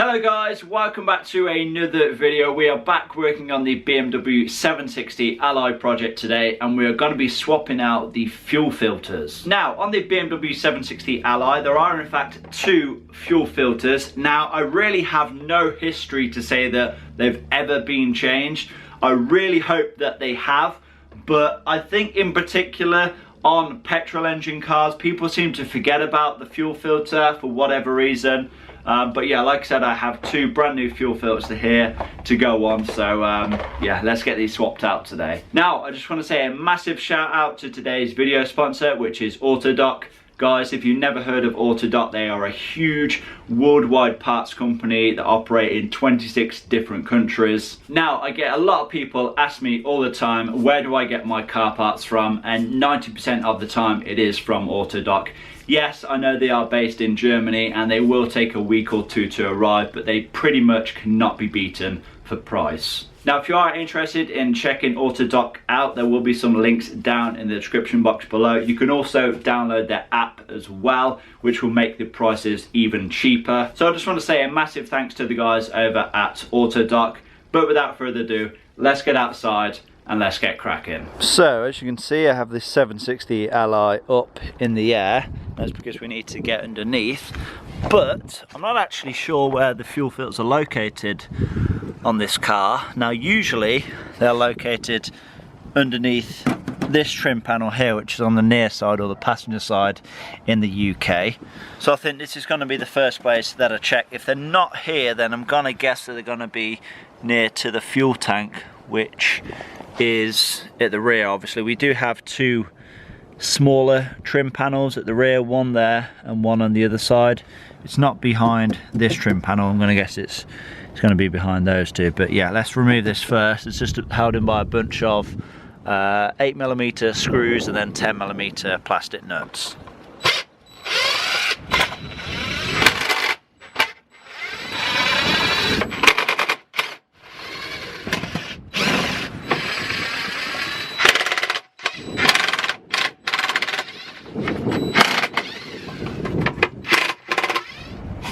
Hello guys, welcome back to another video. We are back working on the BMW 760 Ally project today, and we are going to be swapping out the fuel filters. Now, on the BMW 760 Ally, there are in fact two fuel filters. Now, I really have no history to say that they've ever been changed. I really hope that they have, but I think in particular on petrol engine cars, people seem to forget about the fuel filter for whatever reason. But yeah, like I said, I have two brand new fuel filters here to go on. So yeah, let's get these swapped out today. Now, I just want to say a massive shout out to today's video sponsor, which is Autodoc. Guys, if you've never heard of Autodoc, they are a huge worldwide parts company that operate in 26 different countries. Now, I get a lot of people ask me all the time, where do I get my car parts from? And 90% of the time it is from Autodoc. Yes, I know they are based in Germany and they will take a week or two to arrive, but they pretty much cannot be beaten for price. Now, if you are interested in checking Autodoc out, there will be some links down in the description box below. You can also download their app as well, which will make the prices even cheaper. So I just want to say a massive thanks to the guys over at Autodoc. But without further ado, let's get outside and let's get cracking. So as you can see, I have this 760 Ally up in the air. That's because we need to get underneath. But I'm not actually sure where the fuel filters are located on this car. Now, usually they're located underneath this trim panel here, which is on the near side or the passenger side in the UK. So I think this is going to be the first place that I check. If they're not here, then I'm going to guess that they're going to be near to the fuel tank, which is at the rear. Obviously, we do have two smaller trim panels at the rear, one there and one on the other side. It's not behind this trim panel. I'm going to guess it's going to be behind those two. But yeah, let's remove this first. It's just held in by a bunch of 8mm screws and then 10mm plastic nuts.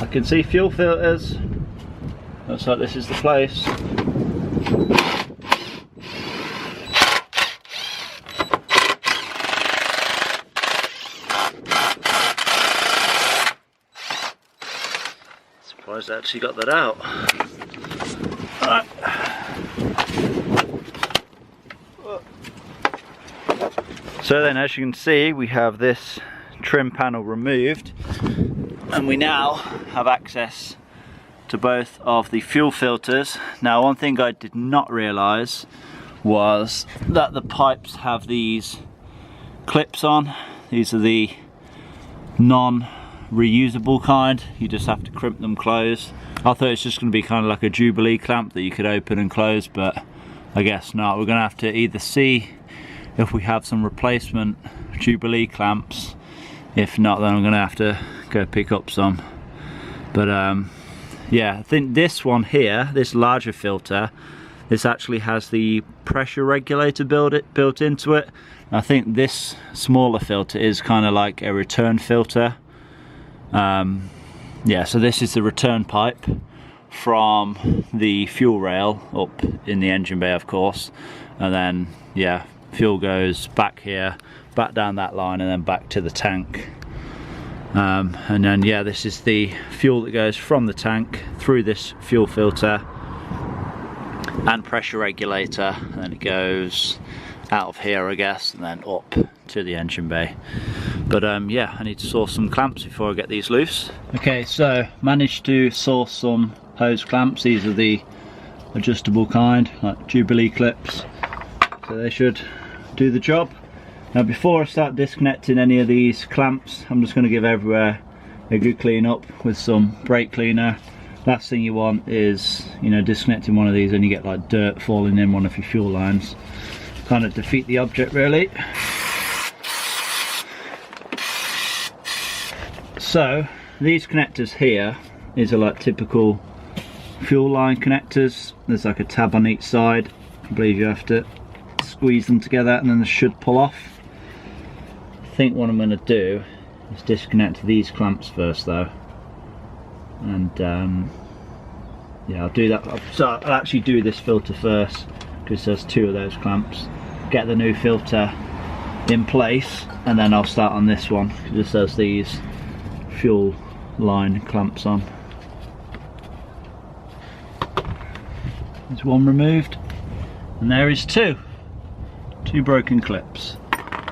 I can see fuel filters. Looks like this is the place. Surprised I actually got that out. Alright. So then, as you can see, we have this trim panel removed, and we now have access to both of the fuel filters. Now, one thing I did not realise was that the pipes have these clips on. These are the non-reusable kind. You just have to crimp them closed. I thought it's just going to be kind of like a Jubilee clamp that you could open and close, but I guess not. We're going to have to either see if we have some replacement Jubilee clamps. If not, then I'm going to have to go pick up some. But yeah, I think this one here, this larger filter, this actually has the pressure regulator built into it. I think this smaller filter is kind of like a return filter. Yeah, so this is the return pipe from the fuel rail up in the engine bay, of course, and then yeah, fuel goes back here, back down that line, and then back to the tank. And then yeah, this is the fuel that goes from the tank through this fuel filter and pressure regulator, and then it goes out of here, I guess, and then up to the engine bay. But yeah, I need to source some clamps before I get these loose. Okay, so managed to source some hose clamps. These are the adjustable kind, like Jubilee clips, so they should do the job. Now, before I start disconnecting any of these clamps, I'm just going to give everywhere a good clean up with some brake cleaner. Last thing you want is, you know, disconnecting one of these and you get like dirt falling in one of your fuel lines. Kind of defeat the object, really. So these connectors here, these are like typical fuel line connectors. There's like a tab on each side. I believe you have to squeeze them together and then they should pull off. I think what I'm going to do is disconnect these clamps first though, and yeah, I'll do that. So I'll actually do this filter first because there's 2 of those clamps. Get the new filter in place and then I'll start on this one. It just has these fuel line clamps on. There's 1 removed and there is 2 broken clips.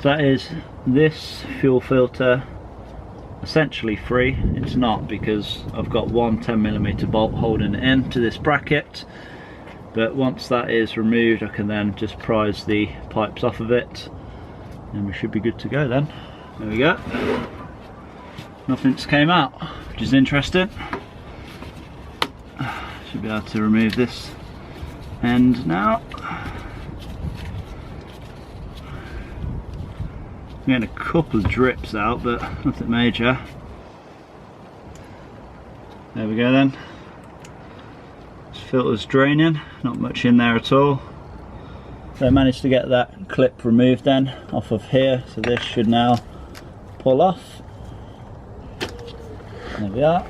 So that is this fuel filter essentially free. It's not, because I've got 1 10mm bolt holding it in to this bracket, but once that is removed I can then just prise the pipes off of it and we should be good to go then. There we go. Nothing's came out, which is interesting. Should be able to remove this end now. I'm getting a couple of drips out, but nothing major. There we go then. This filter's draining, not much in there at all. So I managed to get that clip removed then off of here, so this should now pull off. There we are.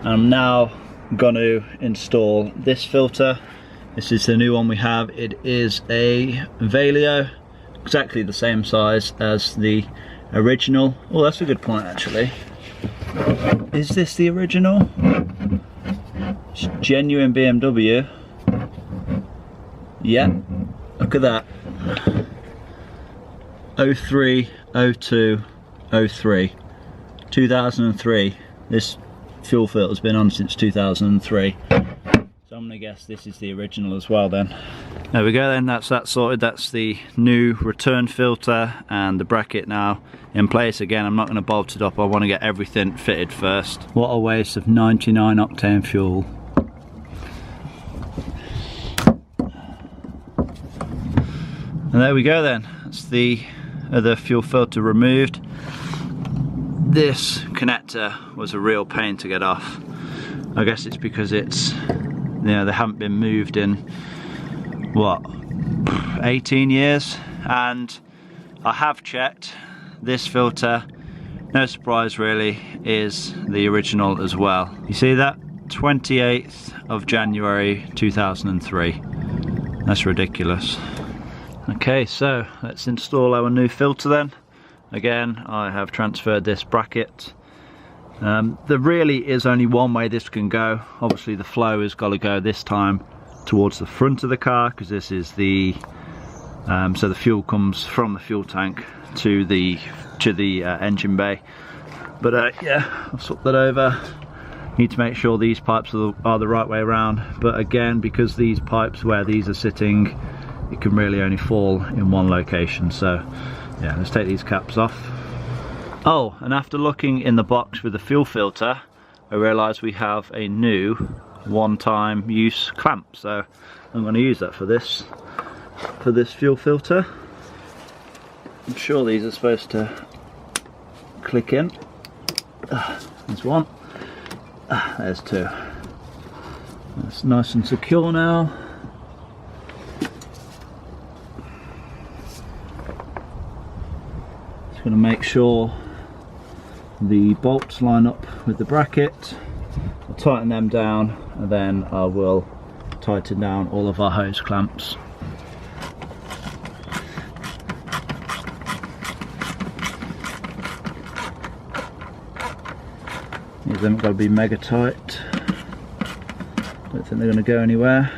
I'm now going to install this filter. This is the new one we have. It is a Valeo, exactly the same size as the original. Oh, that's a good point actually. Is this the original? It's genuine BMW. Yeah, look at that. 03, 02, 03. 2003. This fuel filter's been on since 2003. So I'm gonna guess this is the original as well then. There we go then, that's that sorted. That's the new return filter and the bracket now in place. Again, I'm not going to bolt it up, I want to get everything fitted first. What a waste of 99 octane fuel. And there we go then, that's the other fuel filter removed. This connector was a real pain to get off. I guess it's because it's, you know, they haven't been moved in what, 18 years, and I have checked. This filter, no surprise really, is the original as well. You see that? 28th of January 2003. That's ridiculous. Okay, so let's install our new filter then. Again, I have transferred this bracket. There really is only one way this can go. Obviously the flow has got to go this time towards the front of the car, because this is the so the fuel comes from the fuel tank to the engine bay. But yeah, I'll swap that over. Need to make sure these pipes are the right way around, but again, because these pipes where these are sitting, it can really only fall in one location. So yeah, let's take these caps off. Oh, and after looking in the box with the fuel filter, I realised we have a new one-time use clamp, so I'm going to use that for this fuel filter. I'm sure these are supposed to click in. There's one. There's 2. That's nice and secure now. Just going to make sure the bolts line up with the bracket. I'll tighten them down and then I will tighten down all of our hose clamps. These haven't got to be mega tight. Don't think they're going to go anywhere.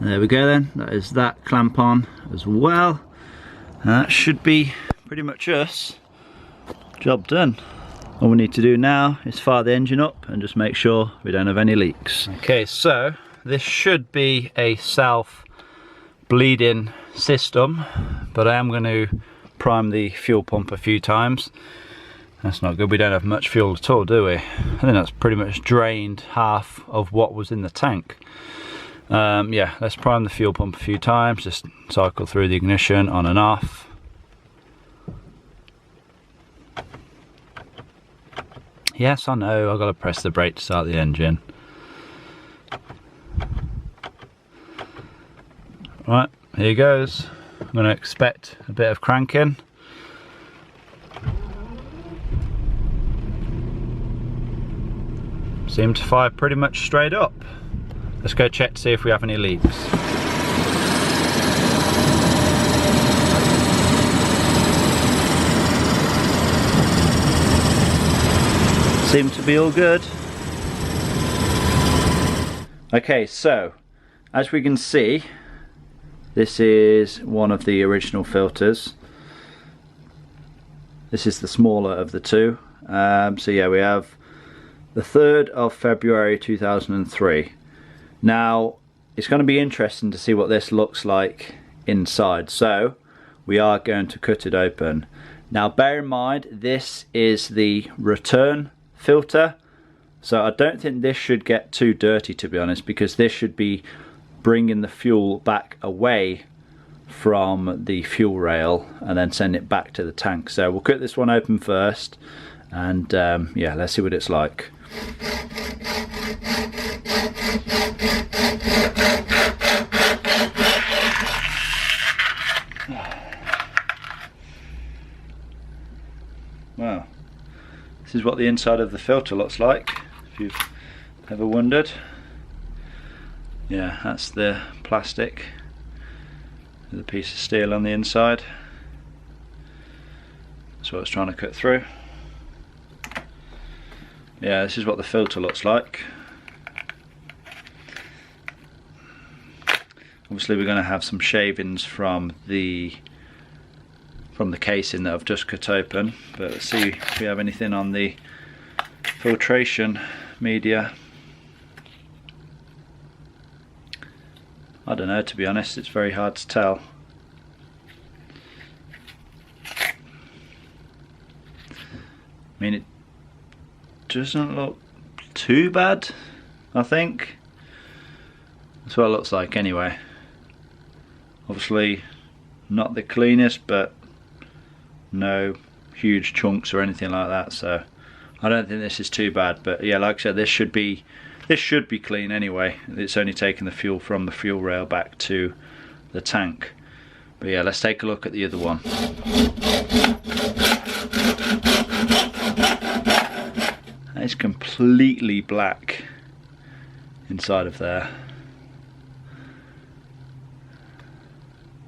There we go then, that is that clamp on as well. And that should be pretty much us. Job done. All we need to do now is fire the engine up and just make sure we don't have any leaks. Okay, so this should be a self-bleeding system, but I am going to prime the fuel pump a few times. That's not good, we don't have much fuel at all, do we? I think that's pretty much drained half of what was in the tank. Yeah, let's prime the fuel pump a few times, just cycle through the ignition on and off. Yes, I know, I've got to press the brake to start the engine. Right, here goes. I'm going to expect a bit of cranking. Seemed to fire pretty much straight up. Let's go check to see if we have any leaks. Seem to be all good. Okay, so as we can see, this is one of the original filters. This is the smaller of the two. So yeah, we have the 3rd of February 2003. Now, it's going to be interesting to see what this looks like inside. So, we are going to cut it open. Now, bear in mind, this is the return filter. So, I don't think this should get too dirty, to be honest, because this should be bringing the fuel back away from the fuel rail and then send it back to the tank. So, we'll cut this one open first. And yeah, let's see what it's like. Wow, this is what the inside of the filter looks like, if you've ever wondered. Yeah, that's the plastic with a piece of steel on the inside. That's what it's trying to cut through. Yeah, this is what the filter looks like. Obviously we're going to have some shavings from the casing that I've just cut open, but let's see if we have anything on the filtration media. I don't know, to be honest, it's very hard to tell. I mean, it doesn't look too bad, I think. That's what it looks like anyway. Obviously not the cleanest, but no huge chunks or anything like that, so I don't think this is too bad. But yeah, like I said, this should be clean anyway. It's only taking the fuel from the fuel rail back to the tank. But yeah, let's take a look at the other one. It's completely black inside of there.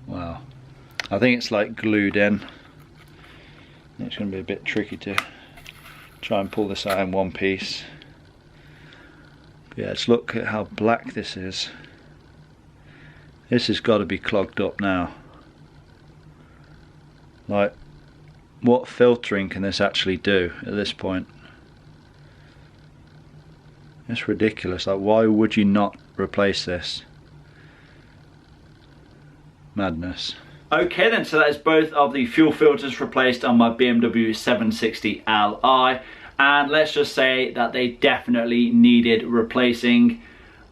Wow, I think it's like glued in. It's going to be a bit tricky to try and pull this out in one piece. But yeah, let's look at how black this is. This has got to be clogged up now. Like, what filtering can this actually do at this point? It's ridiculous. Like, why would you not replace this? Madness. Okay then, so that is both of the fuel filters replaced on my BMW 760 Li, and let's just say that they definitely needed replacing.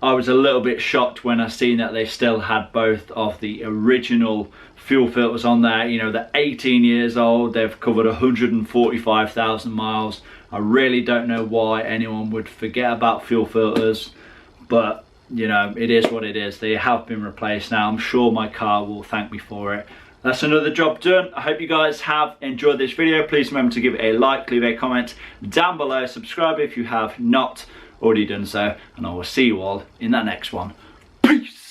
I was a little bit shocked when I seen that they still had both of the original fuel filters on there. You know, they're 18 years old, they've covered 145,000 miles. I really don't know why anyone would forget about fuel filters, but you know, it is what it is. They have been replaced now. I'm sure my car will thank me for it. That's another job done. I hope you guys have enjoyed this video. Please remember to give it a like, leave a comment down below, subscribe if you have not already done so, and I will see you all in that next one. Peace!